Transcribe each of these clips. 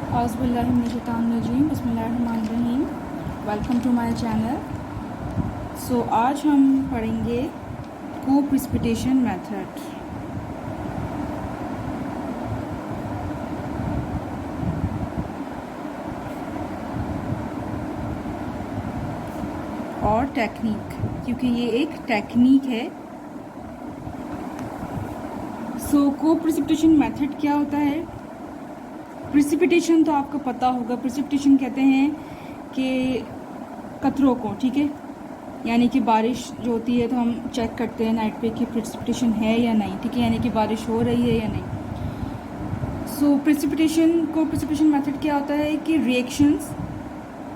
औज़ुबिल्लाहिमिनश्शैतानिर्रजीम बिस्मिल्लाहिर्रहमानिर्रहीम। Welcome to my channel. So आज हम पढ़ेंगे को प्रिसिपिटेशन मेथड। और टेक्निक, क्योंकि ये एक टेक्निक है। सो को प्रिसिपिटेशन मेथड क्या होता है? प्रिसिपिटेशन तो आपको पता होगा। प्रिसिपिटेशन कहते हैं कि कतरों को, ठीक है, यानी कि बारिश जो होती है तो हम चेक करते हैं नाइट पे कि प्रिसिपिटेशन है या नहीं, ठीक है, यानी कि बारिश हो रही है या नहीं। सो प्रिसिपिटेशन मेथड क्या होता है कि रिएक्शंस,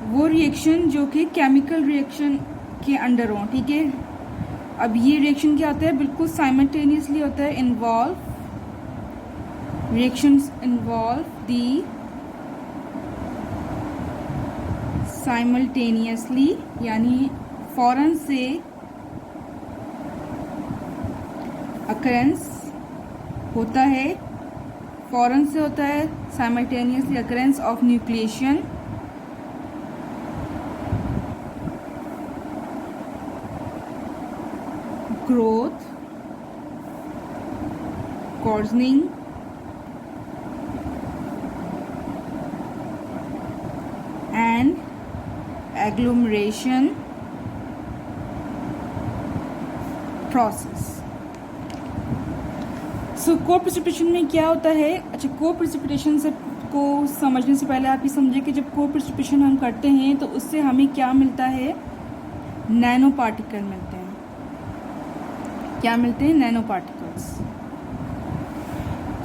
वो रिएक्शन जो कि केमिकल रिएक्शन के अंडर हों, ठीक है। अब ये रिएक्शन क्या होता है, बिल्कुल साइमल्टेनियसली होता है। रिएक्शंस इन्वॉल्व दी साइमल्टेनियसली, यानी फौरन से अकरेंस होता है, फौरन से होता है simultaneously occurrence of nucleation, growth, coarsening and agglomeration process. So coprecipitation में क्या होता है? अच्छा, को प्रिसिपिटेशन से को समझने से पहले आप ये समझिए कि जब को प्रिसिपिटेशन हम करते हैं तो उससे हमें क्या मिलता है? नैनो पार्टिकल मिलते हैं। क्या मिलते हैं? Nano particles.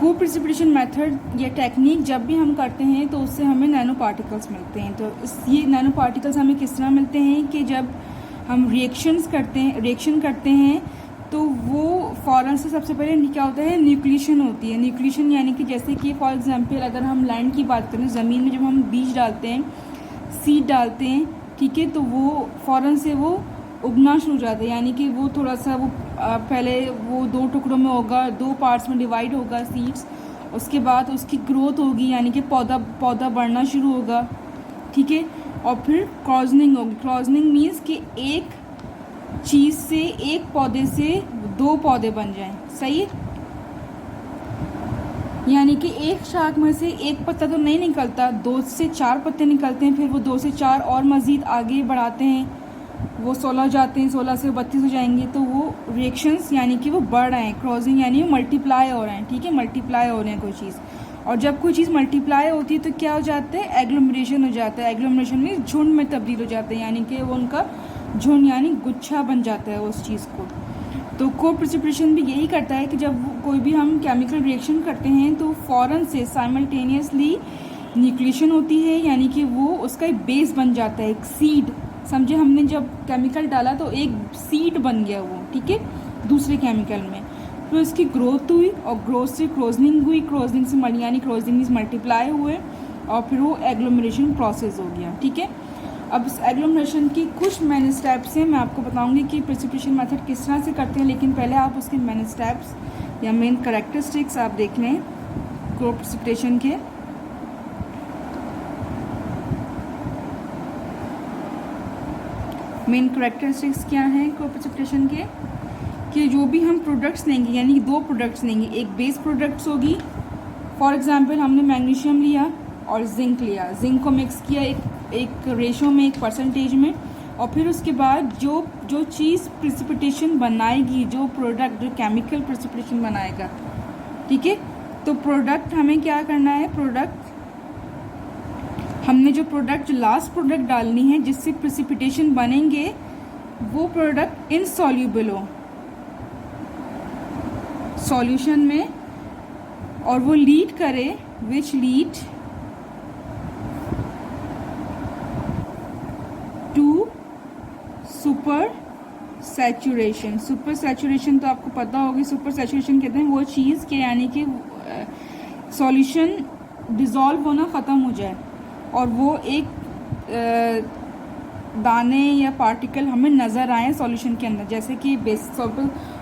को प्रिसिपिटेशन मेथड या टेक्निक जब भी हम करते हैं तो उससे हमें नैनो पार्टिकल्स मिलते हैं। तो ये नैनो पार्टिकल्स हमें किस तरह मिलते हैं कि जब हम रिएक्शन करते हैं तो वो फ़ौरन से सबसे पहले क्या होता है? न्यूक्लिएशन होती है। न्यूक्लिएशन यानी कि जैसे कि फॉर एग्जांपल अगर हम लैंड की बात करें, ज़मीन में जब हम बीज डालते हैं, सीड डालते हैं, ठीक है, तो वो फ़ौरन से वो उगना शुरू हो जाता है। यानी कि वो थोड़ा सा वो पहले वो दो टुकड़ों में होगा, दो पार्ट्स में डिवाइड होगा सीड्स, उसके बाद उसकी ग्रोथ होगी, यानी कि पौधा बढ़ना शुरू होगा, ठीक है, और फिर क्रॉजनिंग होगी। क्रॉजनिंग मीन्स कि एक चीज़ से, एक पौधे से दो पौधे बन जाएं, सही है। यानी कि एक शाख में से एक पत्ता तो नहीं निकलता, 2 से 4 पत्ते निकलते हैं, फिर वो 2 से 4 और मज़ीद आगे बढ़ाते हैं, वो 16 जाते हैं, 16 से 32 हो जाएंगे, तो वो रिएक्शंस यानी कि वो बढ़ रहे हैं। क्रॉसिंग यानी वो मल्टीप्लाई हो रहे हैं, ठीक है, मल्टीप्लाई हो रहे हैं कोई चीज़। और जब कोई चीज़ मल्टीप्लाई होती है तो क्या हो जाता है? एग्लोमरेशन हो जाता है। एग्लोमरेशन में झुंड में तब्दील हो जाते हैं, यानी कि वो उनका झुंड यानी गुच्छा बन जाता है उस चीज़ को। तो को प्रिसिपिटेशन भी यही करता है कि जब कोई भी हम केमिकल रिएक्शन करते हैं तो फ़ौरन से साइमल्टेनियसली न्यूक्लिएशन होती है, यानी कि वो उसका एक बेस बन जाता है, एक सीड। समझे, हमने जब केमिकल डाला तो एक सीड बन गया वो, ठीक है, दूसरे केमिकल में। फिर उसकी ग्रोथ हुई और ग्रोथ से क्रोजनिंग हुई, क्रोजनिंग से यानी क्रोजनिंग मल्टीप्लाई हुए और फिर वो एग्लोमरेशन प्रोसेस हो गया, ठीक है। अब इस एग्लोमरेशन की कुछ मेन स्टेप्स हैं, मैं आपको बताऊंगी कि प्रिसिपिटेशन मेथड किस तरह से करते हैं, लेकिन पहले आप उसके मेन स्टेप्स या मेन कैरेक्टरिस्टिक्स आप देख लें को प्रिसिपिटेशन के। मेन कैरेक्टरिस्टिक्स क्या हैं को प्रिसिपिटेशन के? कि जो भी हम प्रोडक्ट्स लेंगे, यानी कि 2 प्रोडक्ट्स लेंगे, एक बेस प्रोडक्ट्स होगी, फॉर एग्जांपल हमने मैग्नीशियम लिया और जिंक लिया, जिंक को मिक्स किया एक रेशो में, एक परसेंटेज में, और फिर उसके बाद जो चीज़ प्रिसिपिटेशन बनाएगी, जो प्रोडक्ट, जो केमिकल प्रिसिपिटेशन बनाएगा, ठीक है, तो प्रोडक्ट हमें क्या करना है? हमने जो लास्ट प्रोडक्ट डालनी है जिससे प्रिसिपिटेशन बनेंगे, वो प्रोडक्ट इनसॉल्यूबल हो सॉल्यूशन में, और वो लीड करे, which lead to supersaturation. Supersaturation तो आपको पता होगी, सुपर सैचुरेशन कहते हैं वो चीज़ के यानी कि सॉल्यूशन डिज़ोल्व होना ख़त्म हो जाए और वो एक दाने या पार्टिकल हमें नज़र आए सॉल्यूशन के अंदर। जैसे कि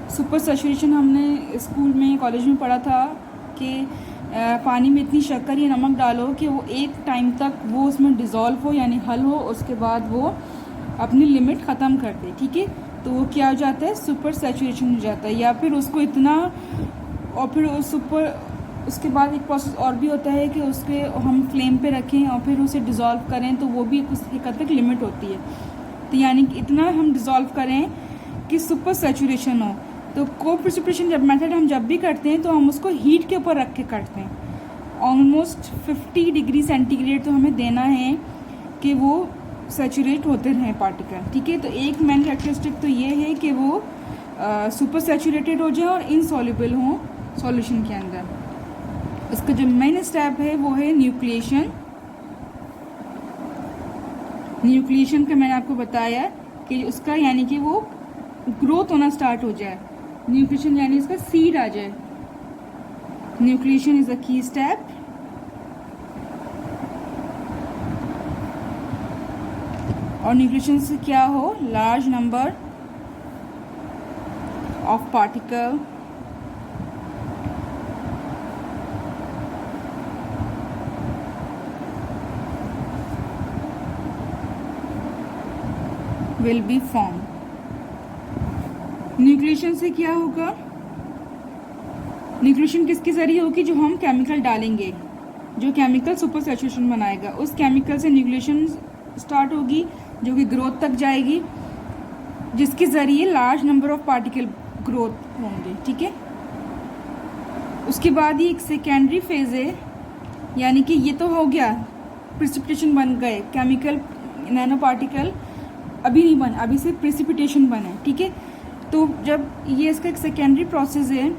सुपर सैचुरेशन हमने स्कूल में, कॉलेज में पढ़ा था कि पानी में इतनी शक्कर या नमक डालो कि वो एक टाइम तक वो उसमें डिज़ोल्व हो यानी हल हो, उसके बाद वो अपनी लिमिट ख़त्म कर दे, ठीक है। तो वो क्या हो जाता है, सुपर सैचुरेशन हो जाता है। या फिर उसको इतना, और फिर उसके बाद एक प्रोसेस और भी होता है कि उसके हम फ्लेम पे रखें और फिर उसे डिज़ोल्व करें, तो वो भी कुछ हद तक लिमिट होती है। तो यानी कि इतना हम डिज़ोल्व करें कि सुपर सैचुरेशन हो। तो को प्रिसिपिटेशन जब मेथड हम जब भी करते हैं तो हम उसको हीट के ऊपर रख के करते हैं। ऑलमोस्ट 50 डिग्री सेंटीग्रेड तो हमें देना है कि वो सैचुरेट होते रहें पार्टिकल, ठीक है। तो एक मेन कैरेक्टरिस्टिक तो ये है कि वो सुपर सैचुरेटेड हो जाए और इनसॉल्युबल हो सॉल्यूशन के अंदर। इसका जो मेन स्टेप है वो है न्यूक्लिएशन। न्यूक्लिएशन का मैंने आपको बताया कि उसका यानी कि वो ग्रोथ होना स्टार्ट हो जाए। न्यूक्लिएशन यानी इसका सीड आ जाए। न्यूक्लिएशन इज अ की स्टेप। और न्यूक्लिएशन से क्या हो, large number of particle will be formed। Nucleation से क्या होगा, न्यूक्लिएशन किसके जरिए होगी, जो हम केमिकल डालेंगे, जो केमिकल सुपर सैचुरेशन बनाएगा, उस केमिकल से न्यूक्लिएशन स्टार्ट होगी जो कि ग्रोथ तक जाएगी, जिसके ज़रिए large number of particle growth होंगे, ठीक है। उसके बाद ही एक सेकेंडरी फेज है, यानी कि ये तो हो गया प्रिसिपिटेशन बन गए, केमिकल नैनो पार्टिकल अभी नहीं बना, अभी से प्रिसिपिटेशन बना है, ठीक है। तो जब ये इसका एक सेकेंडरी प्रोसेस है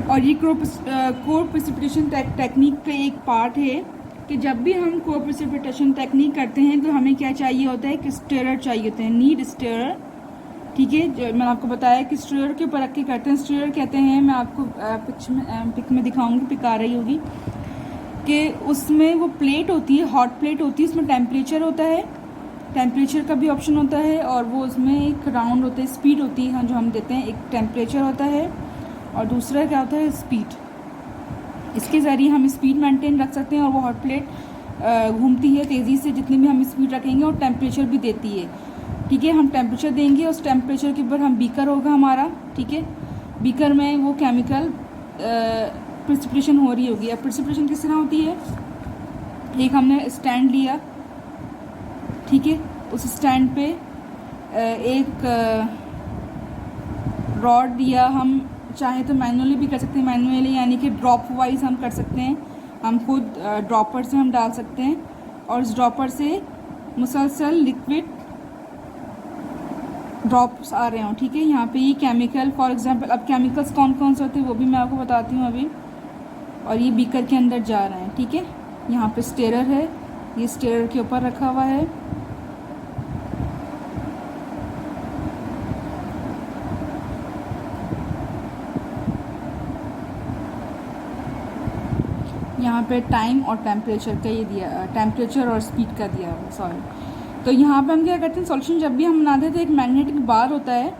और ये कोर प्रिसिपिटेशन टेक्निक का एक पार्ट है कि जब भी हम कोर प्रिसिपिटेशन टेक्निक करते हैं तो हमें क्या चाहिए होता है कि स्टेरर चाहिए होते हैं, नीड स्टेरर, ठीक है। जो मैंने आपको बताया कि स्टेरर के ऊपर रख के करते हैं। स्टेरर कहते हैं, मैं आपको पिक में दिखाऊंगी, पिक आ रही होगी, कि उसमें वो प्लेट होती है, हॉट प्लेट होती है, उसमें टेम्परेचर होता है, टेम्परेचर का भी ऑप्शन होता है, और वो उसमें एक राउंड होता है, स्पीड होती है जो हम देते हैं। एक टेम्परेचर होता है और दूसरा क्या होता है, स्पीड। इसके ज़रिए हम स्पीड मेंटेन रख सकते हैं और वो हॉट प्लेट घूमती है तेज़ी से, जितनी भी हम स्पीड रखेंगे, और टेम्परेचर भी देती है, ठीक है। हम टेम्परेचर देंगे, उस टेम्परेचर के ऊपर हम बीकर होगा हमारा, ठीक है। बीकर में वो केमिकल प्रिसिपिटेशन हो रही होगी। अब प्रिसिपिटेशन किस तरह होती है, एक हमने स्टैंड लिया, ठीक है, उस स्टैंड पे एक रॉड दिया, हम चाहे तो मैनुअली भी कर सकते हैं, मैनुअली यानी कि ड्रॉप वाइज हम कर सकते हैं, हम खुद ड्रॉपर से हम डाल सकते हैं, और इस ड्रॉपर से मुसलसल लिक्विड ड्रॉप्स आ रहे हों, ठीक है। यहाँ पे ये केमिकल, फॉर एग्जांपल, अब केमिकल्स कौन कौन से होते हैं वो भी मैं आपको बताती हूँ अभी। और ये बीकर के अंदर जा रहे हैं, ठीक है। यहाँ पे स्टेरर है, ये स्टेरर के ऊपर रखा हुआ है, यहाँ पे टाइम और टेम्परेचर का ये दिया, टेम्परेचर और स्पीड का दिया हुआ, सॉरी। तो यहाँ पे हम क्या करते हैं, सॉल्यूशन जब भी हम बनाते हैं तो एक मैग्नेटिक बार होता है,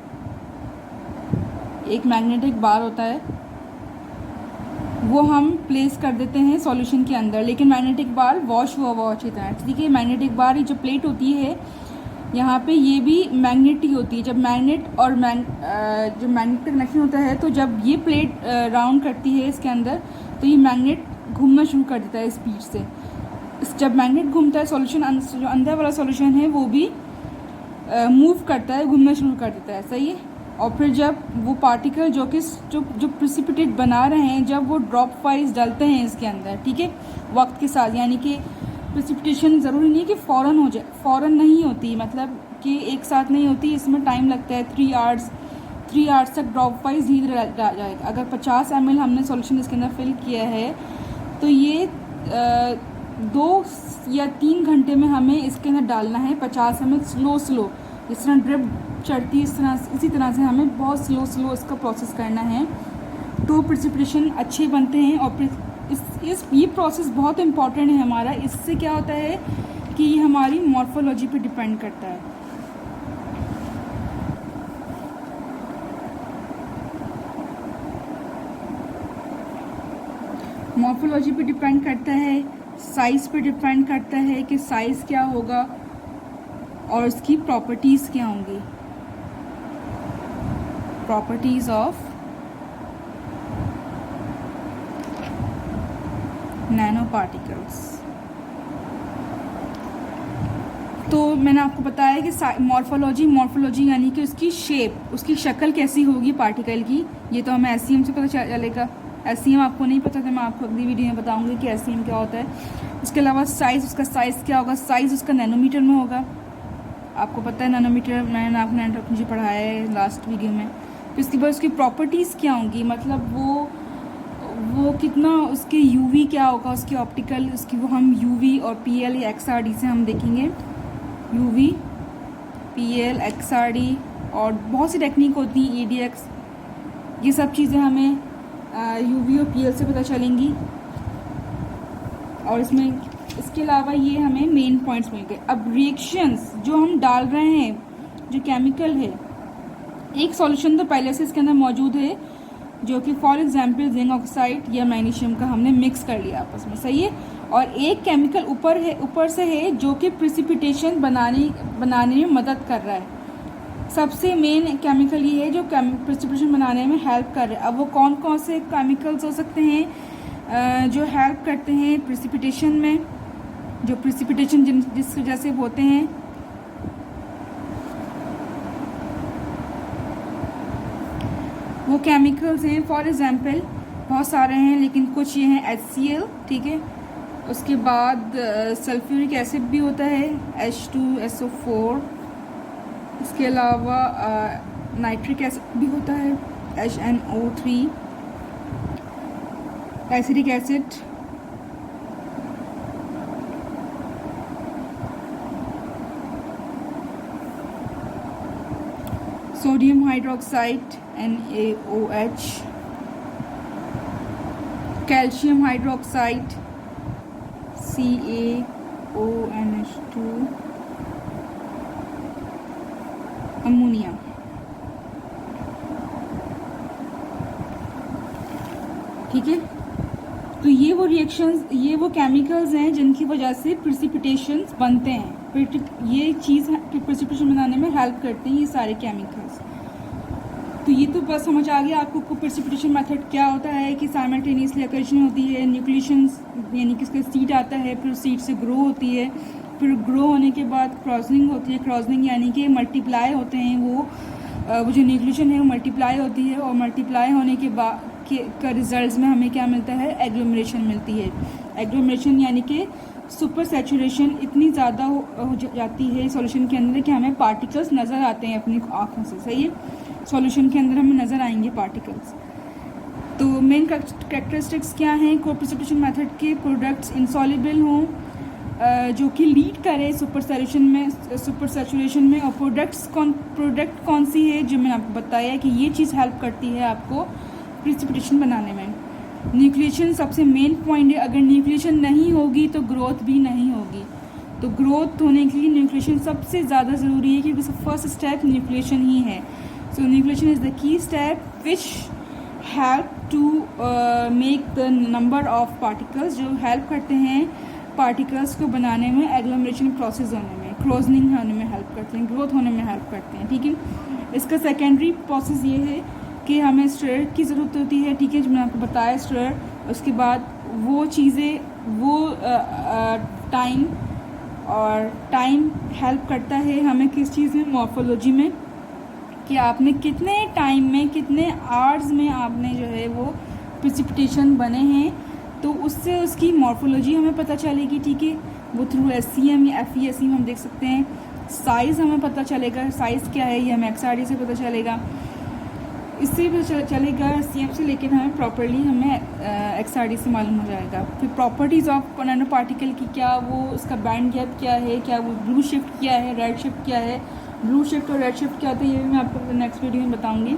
एक मैग्नेटिक बार होता है, वो हम प्लेस कर देते हैं सॉल्यूशन के अंदर। लेकिन मैग्नेटिक बार वॉश हुआ हुआ अच्छी तरह, ठीक है। मैग्नेटिक बार, ये जो प्लेट होती है यहाँ पे, ये भी मैग्नेट ही होती है। जब मैग्नेट और जो मैग्नेट का कनेक्शन होता है, तो जब ये प्लेट राउंड करती है इसके अंदर, तो ये मैग्नेट घूमना शुरू कर देता है स्पीड से। जब मैग्नेट घूमता है, सॉल्यूशन जो अंदर वाला सॉल्यूशन है वो भी मूव करता है, घूमना शुरू कर देता है, सही है। और फिर जब वो पार्टिकल जो प्रिसिपिटेट बना रहे हैं, जब वो ड्रॉप वाइज डलते हैं इसके अंदर, ठीक है, वक्त के साथ, यानी कि प्रिसिपिटेशन ज़रूरी नहीं है कि फ़ौरन हो जाए, फ़ौरन नहीं होती, मतलब कि एक साथ नहीं होती, इसमें टाइम लगता है। 3 आवर्स तक ड्रॉप वाइज धीरे जाएगा। अगर 50 ml हमने सॉल्यूशन इसके अंदर फिल किया है, तो ये 2 या 3 घंटे में हमें इसके अंदर डालना है 50 ml स्लो, जिस तरह ड्रिप चढ़ती है इसी तरह से हमें बहुत स्लो इसका प्रोसेस करना है, तो प्रिसिपिटेशन अच्छे बनते हैं। और ये प्रोसेस बहुत इम्पॉर्टेंट है हमारा। इससे क्या होता है कि ये हमारी मॉर्फोलॉजी पे डिपेंड करता है। मॉर्फोलॉजी पे डिपेंड करता है, साइज़ पे डिपेंड करता है कि साइज़ क्या होगा और उसकी प्रॉपर्टीज़ क्या होंगी। Properties of nano particles. तो मैंने आपको बताया कि मॉर्फोलॉजी यानी कि उसकी शेप, उसकी शक्ल कैसी होगी पार्टिकल की, ये तो हमें एसईएम से पता चलेगा। एसईएम आपको नहीं पता था, मैं आपको अगली वीडियो में बताऊंगी कि एसईएम क्या होता है। उसके अलावा साइज़, उसका साइज़ क्या होगा, साइज़ उसका नैनोमीटर में होगा, आपको पता है नैनोमीटर, मैंने आपको मुझे पढ़ाया है लास्ट वीडियो में। फिर उसके बाद उसकी प्रॉपर्टीज़ क्या होंगी, मतलब वो कितना, उसके यूवी क्या होगा, उसकी ऑप्टिकल, उसकी वो हम यूवी और पीएल या एक्सआरडी से हम देखेंगे। यूवी, पीएल, एक्सआरडी और बहुत सी टेक्निक होती हैं, ईडीएक्स, ये सब चीज़ें हमें यूवी और पीएल से पता चलेंगी। और इसके अलावा ये हमें मेन पॉइंट्स मिल गए। अब रिएक्शंस जो हम डाल रहे हैं, जो केमिकल है, एक सॉल्यूशन तो पहले से इसके अंदर मौजूद है, जो कि फॉर एग्जांपल जिंक ऑक्साइड या मैग्नीशियम का हमने मिक्स कर लिया आपस में, सही है। और एक केमिकल ऊपर से है जो कि प्रिसिपिटेशन बनाने में मदद कर रहा है। सबसे मेन केमिकल ये है जो प्रिसिपिटेशन बनाने में हेल्प कर रहा है। अब वो कौन कौन से केमिकल्स हो सकते हैं जो हेल्प करते हैं प्रिसिपिटेशन में, जो प्रिसिपिटेशन जिस वजह से होते हैं। वो केमिकल्स हैं, फॉर एग्जांपल बहुत सारे हैं, लेकिन कुछ ये हैं HCl, ठीक है। उसके बाद सल्फ्यूरिक एसिड भी होता है, H2SO4। इसके अलावा नाइट्रिक एसिड भी होता है, HNO3। Acidic acid, sodium hydroxide NaOH, calcium hydroxide CaONH2, ammonia. ठीक है, तो ये वो रिएक्शंस, ये वो केमिकल्स हैं जिनकी वजह से प्रिसिपिटेशंस बनते हैं। ये चीज़ प्रिसिपिटेशन बनाने में हेल्प करते हैं ये सारे केमिकल्स। तो ये तो बस समझ आ गया आपको प्रिसिपिटेशन मेथड क्या होता है, कि साइमल्टेनियसली अकर्षण होती है, न्यूक्लिएशन यानी कि इसका सीड आता है, फिर सीड से ग्रो होती है, फिर ग्रो होने के बाद क्रॉसनिंग होती है। क्रॉसनिंग यानी कि मल्टीप्लाई होते हैं, वो जो न्यूक्लिएशन है वो मल्टीप्लाई होती है, और मल्टीप्लाई होने के बाद का रिजल्ट में हमें क्या मिलता है, एग्लोमरेशन मिलती है। एग्लोमरेशन यानी कि सुपर सैचुरेशन इतनी ज़्यादा हो जाती है सॉल्यूशन के अंदर कि हमें पार्टिकल्स नज़र आते हैं अपनी आँखों से, सही है। सॉल्यूशन के अंदर हमें नज़र आएंगे पार्टिकल्स। तो मेन कैरेक्टरिस्टिक्स क्या हैं, कोई प्रिसिपिटेशन मेथड के प्रोडक्ट्स इंसॉल्युबल हों, जो कि लीड करे सुपर सैचुरेशन में। और प्रोडक्ट कौन सी है, जो मैंने आपको बताया कि ये चीज़ हेल्प करती है आपको प्रिसिपिटेशन बनाने में। न्यूक्लिएशन सबसे मेन पॉइंट है, अगर न्यूक्लिएशन नहीं होगी तो ग्रोथ भी नहीं होगी। तो ग्रोथ होने के लिए न्यूक्लिएशन सबसे ज़्यादा ज़रूरी है, क्योंकि फर्स्ट स्टेप न्यूक्लिएशन ही है। So nucleation is the key step which help to make the number of particles, जो हेल्प करते हैं पार्टिकल्स को बनाने में, एग्लोमरेशन प्रोसेस होने में, क्रॉसनिंग होने में हेल्प करते हैं, ग्रोथ होने में हेल्प करते हैं, ठीक है। इसका सेकेंडरी प्रोसेस ये है कि हमें स्ट्रेयर की ज़रूरत होती है, ठीक है, जो मैंने आपको बताया स्ट्रेयर। उसके बाद वो चीज़ें, वो टाइम हेल्प करता है हमें किस चीज़ में, मॉर्फोलॉजी में, कि आपने कितने टाइम में, कितने आवर्स में आपने जो है वो प्रिसिपिटेशन बने हैं, तो उससे उसकी मॉर्फोलॉजी हमें पता चलेगी, ठीक है। वो थ्रू SCM या FESE हम देख सकते हैं। साइज़ हमें पता चलेगा, साइज़ क्या है ये हमें XRD से पता चलेगा, इससे भी चलेगा SCM से, लेकिन हमें प्रॉपरली हमें XRD से मालूम हो जाएगा। फिर प्रॉपर्टीज़ ऑफ नैनो पार्टिकल की, क्या वो उसका बैंड गैप क्या है, क्या वो ब्लू शिफ्ट क्या है, रेड शिफ्ट क्या है। ब्लू शिफ्ट और रेड शिफ्ट क्या होता है ये भी मैं आपको नेक्स्ट वीडियो में बताऊंगी।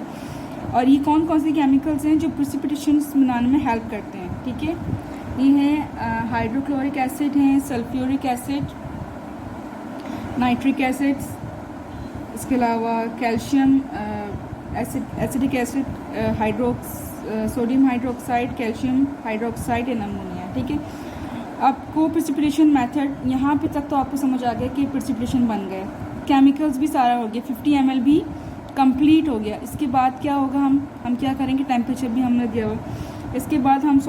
और ये कौन कौन से केमिकल्स हैं जो प्रिसिपिटेशन बनाने में हेल्प करते हैं, ठीक है। ये हैं हाइड्रोक्लोरिक एसिड हैं, सल्फ्यूरिक एसिड, नाइट्रिक एसिड्स, इसके अलावा calcium acidic acid, sodium hydroxide, calcium hydroxide and ammonia. ठीक है, आपको प्रिसिपिटेशन मेथड यहाँ पे तक तो आपको समझ आ गया कि प्रिसिपिटेशन बन गए, केमिकल्स भी सारा हो गया, 50 ml भी कंप्लीट हो गया। इसके बाद क्या होगा, हम क्या करेंगे, टेम्परेचर भी हमने दिया हुआ। इसके बाद हम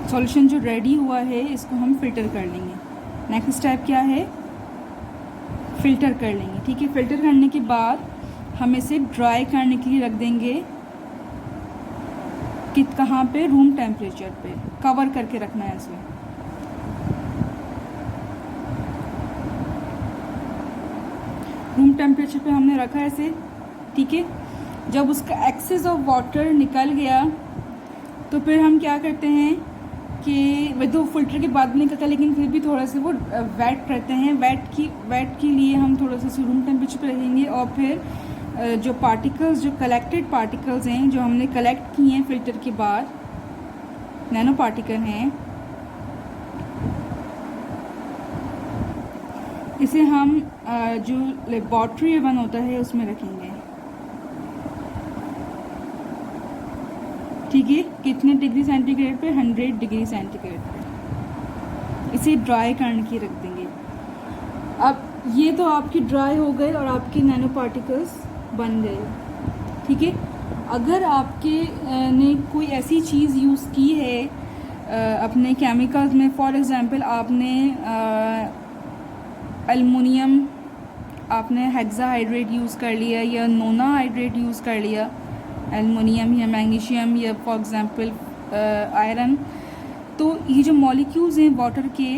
सॉल्यूशन जो रेडी हुआ है इसको हम फ़िल्टर कर लेंगे। नेक्स्ट स्टेप क्या है, फ़िल्टर कर लेंगे। ठीक है, फ़िल्टर करने के बाद हम इसे ड्राई करने के लिए रख देंगे कि कहाँ पे, रूम टेम्परेचर पे कवर करके रखना है इसे। रूम टेम्परेचर पे हमने रखा है इसे। ठीक है, जब उसका एक्सेस ऑफ वाटर निकल गया तो फिर हम क्या करते हैं कि वह तो फिल्टर के बाद भी निकलता है लेकिन फिर भी थोड़ा सा वो वेट करते हैं। वेट के लिए हम थोड़ा सा रूम टेम्परेचर पे रखेंगे और फिर जो पार्टिकल्स, जो कलेक्टेड पार्टिकल्स हैं, जो हमने कलेक्ट किए हैं फ़िल्टर के बाद, नैनो पार्टिकल हैं, इसे हम जो लेबॉर्ट्री ओवन होता है उसमें रखेंगे। ठीक है, कितने डिग्री सेंटीग्रेड पे, 100 डिग्री सेंटीग्रेड पे इसे ड्राई करने की रख देंगे। अब ये तो आपकी ड्राई हो गए और आपके नैनो पार्टिकल्स बन गए। ठीक है, अगर आपके ने कोई ऐसी चीज़ यूज़ की है अपने केमिकल्स में, फॉर एग्ज़ाम्पल आपने एल्युमिनियम, आपने हेक्साहाइड्रेट यूज़ कर लिया या नोना हाइड्रेट यूज़ कर लिया, एल्युमिनियम या मैग्नीशियम या फॉर एग्ज़ाम्पल आयरन, तो ये जो मॉलिक्यूल्स हैं वाटर के,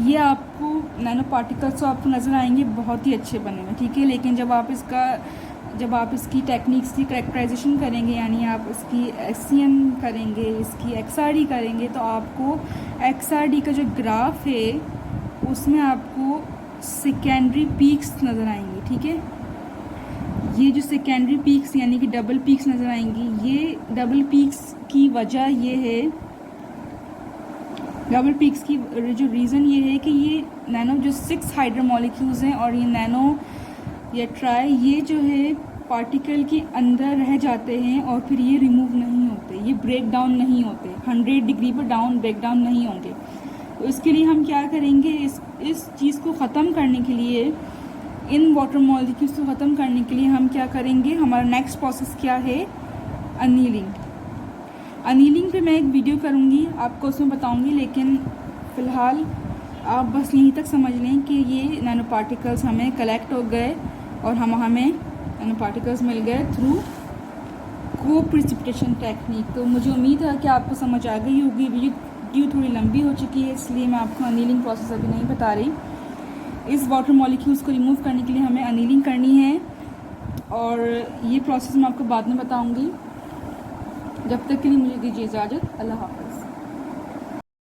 ये आपको नैनो पार्टिकल्स तो आपको नज़र आएंगे बहुत ही अच्छे बने हुए। ठीक है, लेकिन जब आप इसकी टेक्निक्स की करेक्टराइजेशन करेंगे, यानी आप इसकी SCM करेंगे, इसकी XRD करेंगे, तो आपको XRD का जो ग्राफ है उसमें आपको सेकेंडरी पीक्स नज़र आएंगी। ठीक है, ये जो सेकेंडरी पीक्स यानी कि डबल पीक्स नज़र आएंगी, ये डबल पीक्स की वजह ये है, डबल पीक्स की जो रीज़न ये है कि ये नैनो जो 6 हाइड्रो मॉलिक्यूल्स हैं और ये नैनो या ट्राई, ये जो है पार्टिकल के अंदर रह जाते हैं और फिर ये रिमूव नहीं होते, ये ब्रेक डाउन नहीं होते, 100 डिग्री पर ब्रेक डाउन नहीं होंगे। तो इसके लिए हम क्या करेंगे, इस चीज़ को ख़त्म करने के लिए, इन वाटर मॉलिक्यूल्स को ख़त्म करने के लिए हम क्या करेंगे, हमारा नेक्स्ट प्रोसेस क्या है, अनीलिंग पे मैं एक वीडियो करूँगी, आपको उसमें बताऊँगी, लेकिन फ़िलहाल आप बस यहीं तक समझ लें कि ये नैनो पार्टिकल्स हमें कलेक्ट हो गए और हमें नैनो पार्टिकल्स मिल गए थ्रू को प्रिसिपिटेशन टेक्निक। तो मुझे उम्मीद है कि आपको समझ आ गई होगी। वीडियो थोड़ी लंबी हो चुकी है इसलिए मैं आपको अनीलिंग प्रोसेस अभी नहीं बता रही। इस वाटर मॉलिक्यूल्स को रिमूव करने के लिए हमें अनीलिंग करनी है और ये प्रोसेस मैं आपको बाद में बताऊंगी। जब तक के लिए मुझे दीजिए इजाज़त। अल्लाह हाफ़िज़।